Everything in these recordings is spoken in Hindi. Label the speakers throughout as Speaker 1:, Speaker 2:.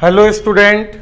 Speaker 1: हेलो स्टूडेंट,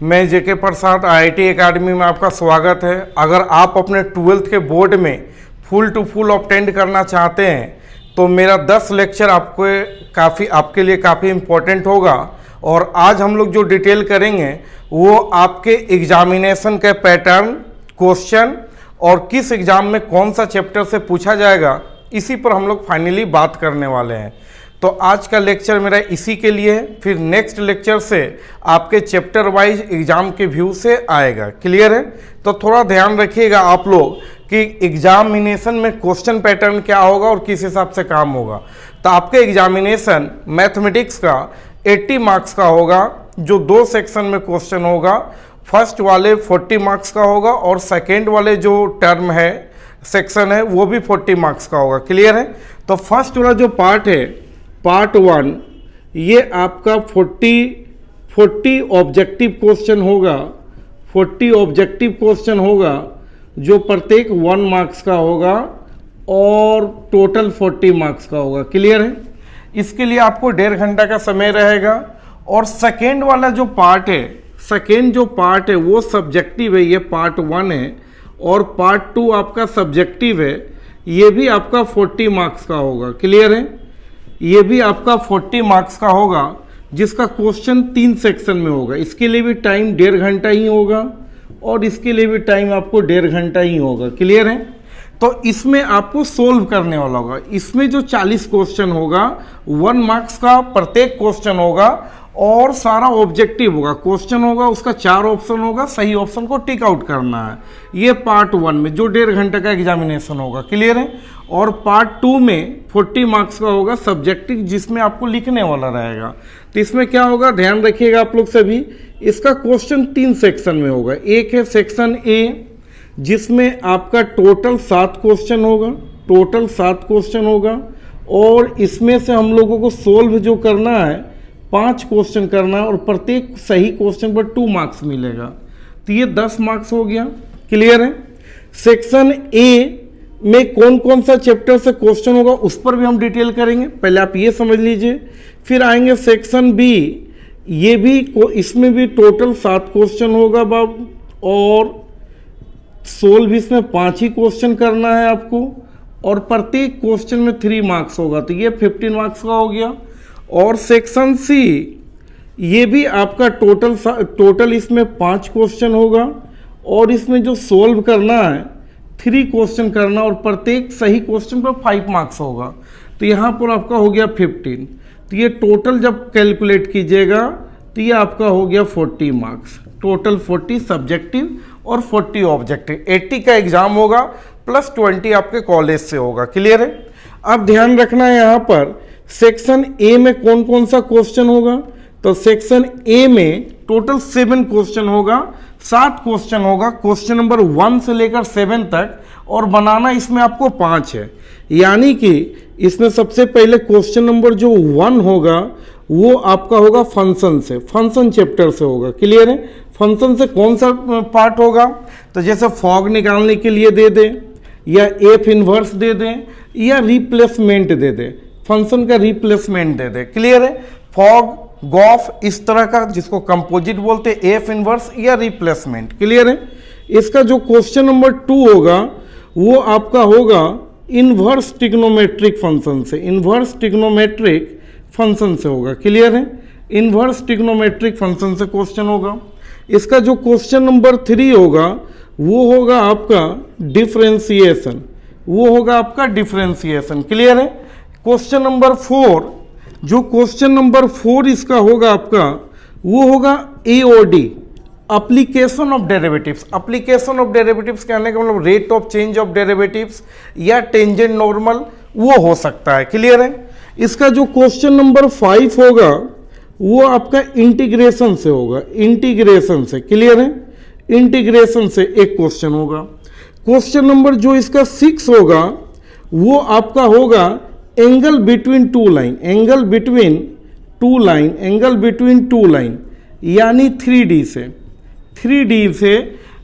Speaker 1: मैं जेके प्रसाद आईआईटी एकेडमी में आपका स्वागत है। अगर आप अपने 12th के बोर्ड में फुल टू फुल ऑब्टेंड करना चाहते हैं तो मेरा 10 लेक्चर आपके लिए काफ़ी इम्पोर्टेंट होगा। और आज हम लोग जो डिटेल करेंगे वो आपके एग्जामिनेशन के पैटर्न, क्वेश्चन और किस एग्ज़ाम में कौन सा चैप्टर से पूछा जाएगा, इसी पर हम लोग फाइनली बात करने वाले हैं। तो आज का लेक्चर मेरा इसी के लिए है। फिर नेक्स्ट लेक्चर से आपके चैप्टर वाइज एग्ज़ाम के व्यू से आएगा। क्लियर है? तो थोड़ा ध्यान रखिएगा आप लोग कि एग्जामिनेशन में क्वेश्चन पैटर्न क्या होगा और किस हिसाब से काम होगा। तो आपके एग्जामिनेशन मैथमेटिक्स का 80 मार्क्स का होगा, जो 2 सेक्शन में क्वेश्चन होगा। फर्स्ट वाले 40 मार्क्स का होगा और सेकेंड वाले जो टर्म है, सेक्शन है, वो भी 40 मार्क्स का होगा। क्लियर है? तो फर्स्ट वाला जो पार्ट है, पार्ट 1, ये आपका 40 ऑब्जेक्टिव क्वेश्चन होगा। 40 ऑब्जेक्टिव क्वेश्चन होगा जो प्रत्येक 1 मार्क्स का होगा और टोटल 40 मार्क्स का होगा। क्लियर है? इसके लिए आपको 1.5 घंटा का समय रहेगा। और सेकेंड वाला जो पार्ट है, सेकेंड जो पार्ट है वो सब्जेक्टिव है, ये पार्ट 1 है। और पार्ट 2 आपका सब्जेक्टिव है, ये भी आपका 40 मार्क्स का होगा। क्लियर है? ये भी आपका 40 मार्क्स का होगा, जिसका क्वेश्चन 3 सेक्शन में होगा। इसके लिए भी टाइम 1.5 घंटा ही होगा और इसके लिए भी टाइम आपको 1.5 घंटा ही होगा। क्लियर है? तो इसमें आपको सोल्व करने वाला होगा। इसमें जो 40 क्वेश्चन होगा, 1 मार्क्स का प्रत्येक क्वेश्चन होगा और सारा ऑब्जेक्टिव होगा। क्वेश्चन होगा, उसका 4 ऑप्शन होगा, सही ऑप्शन को टिक आउट करना है। ये पार्ट 1 में जो 1.5 घंटे का एग्जामिनेशन होगा। क्लियर है? और पार्ट 2 में 40 मार्क्स का होगा सब्जेक्टिव, जिसमें आपको लिखने वाला रहेगा। तो इसमें क्या होगा, ध्यान रखिएगा आप लोग सभी। इसका क्वेश्चन 3 सेक्शन में होगा। एक है सेक्शन ए, जिसमें आपका टोटल 7 क्वेश्चन होगा। टोटल 7 क्वेश्चन होगा और इसमें से हम लोगों को सोल्व जो करना है, 5 क्वेश्चन करना है और प्रत्येक सही क्वेश्चन पर 2 मार्क्स मिलेगा। तो ये 10 मार्क्स हो गया। क्लियर है? सेक्शन ए में कौन कौन सा चैप्टर से क्वेश्चन होगा उस पर भी हम डिटेल करेंगे। पहले आप ये समझ लीजिए। फिर आएंगे सेक्शन बी, ये भी इसमें भी टोटल 7 क्वेश्चन होगा बाब, और सोल्व इसमें 5 ही क्वेश्चन करना है आपको और प्रत्येक क्वेश्चन में 3 मार्क्स होगा। तो ये 15 मार्क्स का हो गया। और सेक्शन सी, ये भी आपका टोटल इसमें 5 क्वेश्चन होगा और इसमें जो सोल्व करना है 3 क्वेश्चन करना और प्रत्येक सही क्वेश्चन पर 5 मार्क्स होगा। तो यहाँ पर आपका हो गया 15। तो ये टोटल जब कैलकुलेट कीजिएगा तो ये आपका हो गया 40 मार्क्स। टोटल 40 सब्जेक्टिव और 40 ऑब्जेक्टिव। 80 का एग्जाम होगा प्लस 20 आपके कॉलेज से होगा। क्लियर है? अब ध्यान रखना है यहाँ पर सेक्शन ए में कौन कौन सा क्वेश्चन होगा। तो सेक्शन ए में टोटल 7 क्वेश्चन होगा, 7 क्वेश्चन होगा, क्वेश्चन नंबर 1 से लेकर 7 तक। और बनाना इसमें आपको 5 है। यानी कि इसमें सबसे पहले क्वेश्चन नंबर जो 1 होगा वो आपका होगा फंक्शन से, फंक्शन चैप्टर से होगा। क्लियर है? फंक्शन से कौन सा पार्ट होगा, तो जैसे फॉग निकालने के लिए दे दें या एफ इनवर्स दे दें या रिप्लेसमेंट दे दें, फंक्शन का रिप्लेसमेंट दे दे। क्लियर है? फॉग, गॉफ, इस तरह का जिसको कंपोजिट बोलते हैं, एफ इनवर्स या रिप्लेसमेंट। क्लियर है? इसका जो क्वेश्चन नंबर 2 होगा वो आपका होगा इनवर्स ट्रिग्नोमेट्रिक फंक्शन से, इनवर्स ट्रिग्नोमेट्रिक फंक्शन से होगा। क्लियर है? इनवर्स ट्रिग्नोमेट्रिक फंक्शन से क्वेश्चन होगा। इसका जो क्वेश्चन नंबर 3 होगा वो होगा आपका डिफरेंशिएशन, वो होगा आपका डिफरेंशिएशन। क्लियर है? क्वेश्चन नंबर 4, जो क्वेश्चन नंबर 4 इसका होगा आपका, वो होगा AOD, application of derivatives. Application of derivatives कहने का मतलब rate of change of derivatives या टेंजेंट नॉर्मल, वो हो सकता है। क्लियर है? इसका जो क्वेश्चन नंबर 5 होगा वो आपका इंटीग्रेशन से होगा, इंटीग्रेशन से। क्लियर है? इंटीग्रेशन से एक क्वेश्चन होगा। क्वेश्चन नंबर जो इसका 6 होगा वो आपका होगा angle between 2 line, angle between 2 line, angle between 2 line, यानी 3D से, 3D से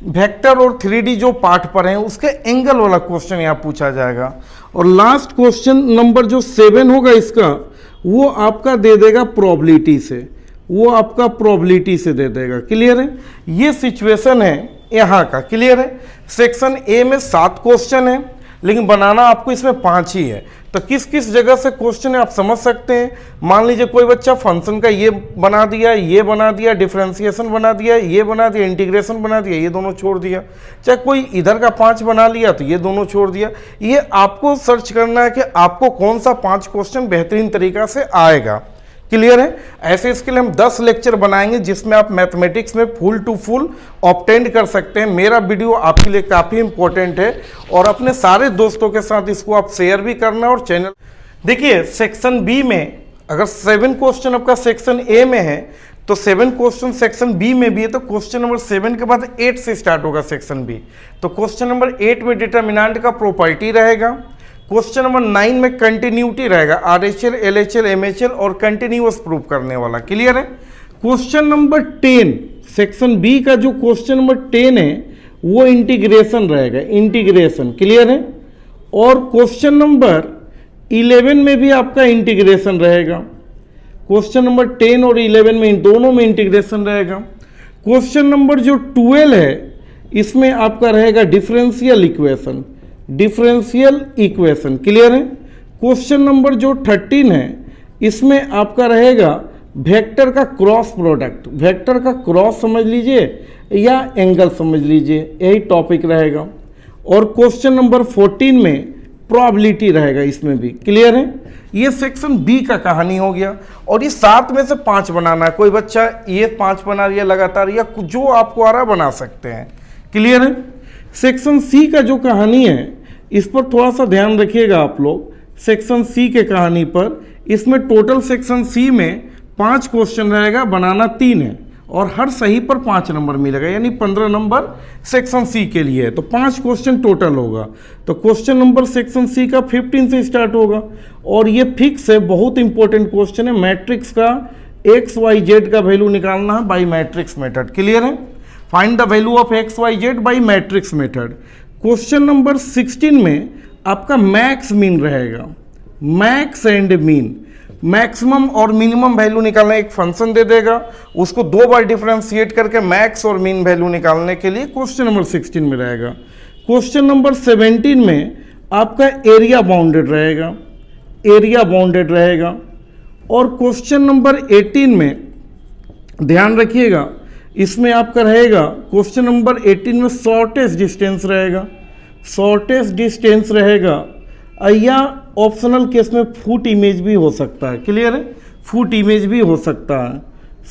Speaker 1: वेक्टर और 3D जो पार्ट पर हैं उसके एंगल वाला क्वेश्चन यहाँ पूछा जाएगा। और लास्ट क्वेश्चन नंबर जो 7 होगा इसका, वो आपका दे देगा प्रोबेबिलिटी से, वो आपका प्रोबेबिलिटी से दे देगा। क्लियर है? ये सिचुएशन है यहाँ का। क्लियर है? सेक्शन ए में 7 क्वेश्चन है, लेकिन बनाना आपको इसमें 5 ही है। तो किस किस जगह से क्वेश्चन है आप समझ सकते हैं। मान लीजिए कोई बच्चा फंक्शन का ये बना दिया, ये बना दिया, डिफरेंशिएशन बना दिया, ये बना दिया, इंटीग्रेशन बना दिया, ये दोनों छोड़ दिया। चाहे कोई इधर का 5 बना लिया तो ये दोनों छोड़ दिया। ये आपको सर्च करना है कि आपको कौन सा 5 क्वेश्चन बेहतरीन तरीका से आएगा। क्लियर है? ऐसे इसके लिए हम 10 लेक्चर बनाएंगे जिसमें आप मैथमेटिक्स में फुल टू फुल ऑब्टेन कर सकते हैं। मेरा वीडियो आपके लिए काफ़ी इंपॉर्टेंट है और अपने सारे दोस्तों के साथ इसको आप शेयर भी करना। और चैनल देखिए, सेक्शन बी में अगर 7 क्वेश्चन आपका सेक्शन ए में है तो 7 क्वेश्चन सेक्शन बी में भी है। तो क्वेश्चन नंबर 7 के बाद 8 से स्टार्ट होगा सेक्शन बी। तो क्वेश्चन नंबर 8 में डिटर्मिनेंट का प्रॉपर्टी रहेगा। क्वेश्चन नंबर 9 में कंटिन्यूटी रहेगा, आरएचएल, एलएचएल, एमएचएल और कंटिन्यूअस प्रूव करने वाला। क्लियर है? क्वेश्चन नंबर 10 सेक्शन बी का जो क्वेश्चन नंबर 10 है वो इंटीग्रेशन रहेगा, इंटीग्रेशन। क्लियर है? और क्वेश्चन नंबर 11 में भी आपका इंटीग्रेशन रहेगा। क्वेश्चन नंबर 10 और 11 में इन दोनों में इंटीग्रेशन रहेगा। क्वेश्चन नंबर जो 12 है इसमें आपका रहेगा differential equation, differential equation. Clear है? क्वेश्चन नंबर जो 13 है इसमें आपका रहेगा वेक्टर का क्रॉस प्रोडक्ट, वेक्टर का क्रॉस समझ लीजिए या एंगल समझ लीजिए, यही टॉपिक रहेगा। और क्वेश्चन नंबर 14 में प्रोबेबिलिटी रहेगा इसमें भी। क्लियर है? ये सेक्शन बी का कहानी हो गया। और ये 7 में से 5 बनाना है। कोई बच्चा ये 5 बना रही है लगातार, या जो आपको आ रहा बना सकते हैं। क्लियर है? सेक्शन सी का जो कहानी है इस पर थोड़ा सा ध्यान रखिएगा आप लोग। सेक्शन सी के कहानी पर, इसमें टोटल सेक्शन सी में 5 क्वेश्चन रहेगा, बनाना 3 है और हर सही पर 5 नंबर मिलेगा, यानी 15 नंबर सेक्शन सी के लिए है। तो 5 क्वेश्चन टोटल होगा। तो क्वेश्चन नंबर सेक्शन सी का 15 से स्टार्ट होगा और ये फिक्स है, बहुत इंपॉर्टेंट क्वेश्चन है। मैट्रिक्स का एक्स वाई जेड का वैल्यू निकालना है बाई मैट्रिक्स मेथड। क्लियर है? Find the value of X Y Z by matrix method. Question number 16 में आपका मैक्स मीन रहेगा, मैक्स एंड मीन, मैक्सिमम और मिनिमम वैल्यू निकालना। एक फंक्शन दे देगा, उसको 2 बार डिफरेंशिएट करके मैक्स और मीन वैल्यू निकालने के लिए क्वेश्चन नंबर 16 में रहेगा। क्वेश्चन नंबर 17 में आपका एरिया बाउंडेड रहेगा, एरिया बाउंडेड रहेगा। और क्वेश्चन नंबर 18 में ध्यान रखिएगा, इसमें आपका रहेगा क्वेश्चन नंबर 18 में शॉर्टेस्ट डिस्टेंस रहेगा, शॉर्टेस्ट डिस्टेंस रहेगा। या ऑप्शनल केस में फुट इमेज भी हो सकता है। क्लियर है? फुट इमेज भी हो सकता है,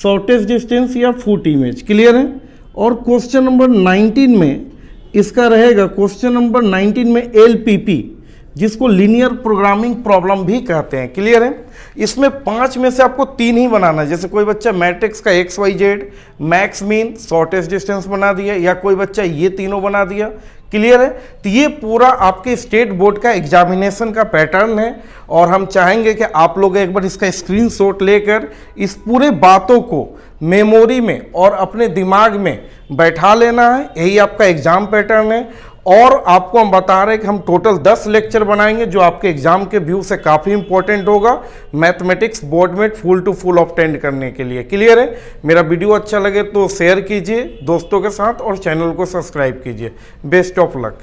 Speaker 1: शॉर्टेस्ट डिस्टेंस या फुट इमेज। क्लियर है? और क्वेश्चन नंबर 19 में इसका रहेगा, क्वेश्चन नंबर 19 में एलपीपी, जिसको लीनियर प्रोग्रामिंग प्रॉब्लम भी कहते हैं। क्लियर है? इसमें 5 में से आपको 3 ही बनाना है। जैसे कोई बच्चा मैट्रिक्स का X Y Z, max min, shortest distance बना दिया, या कोई बच्चा ये तीनों बना दिया। क्लियर है? तो ये पूरा आपके स्टेट बोर्ड का एग्जामिनेशन का पैटर्न है और हम चाहेंगे कि आप लोग एक बार इसका स्क्रीनशॉट लेकर इस पूरे बातों को मेमोरी में और अपने दिमाग में बैठा लेना है। यही आपका एग्जाम पैटर्न है। और आपको हम बता रहे हैं कि हम टोटल 10 लेक्चर बनाएंगे जो आपके एग्जाम के व्यू से काफ़ी इंपॉर्टेंट होगा मैथमेटिक्स बोर्ड में फुल टू फुल ऑब्टेन करने के लिए। क्लियर है? मेरा वीडियो अच्छा लगे तो शेयर कीजिए दोस्तों के साथ और चैनल को सब्सक्राइब कीजिए। Best of luck.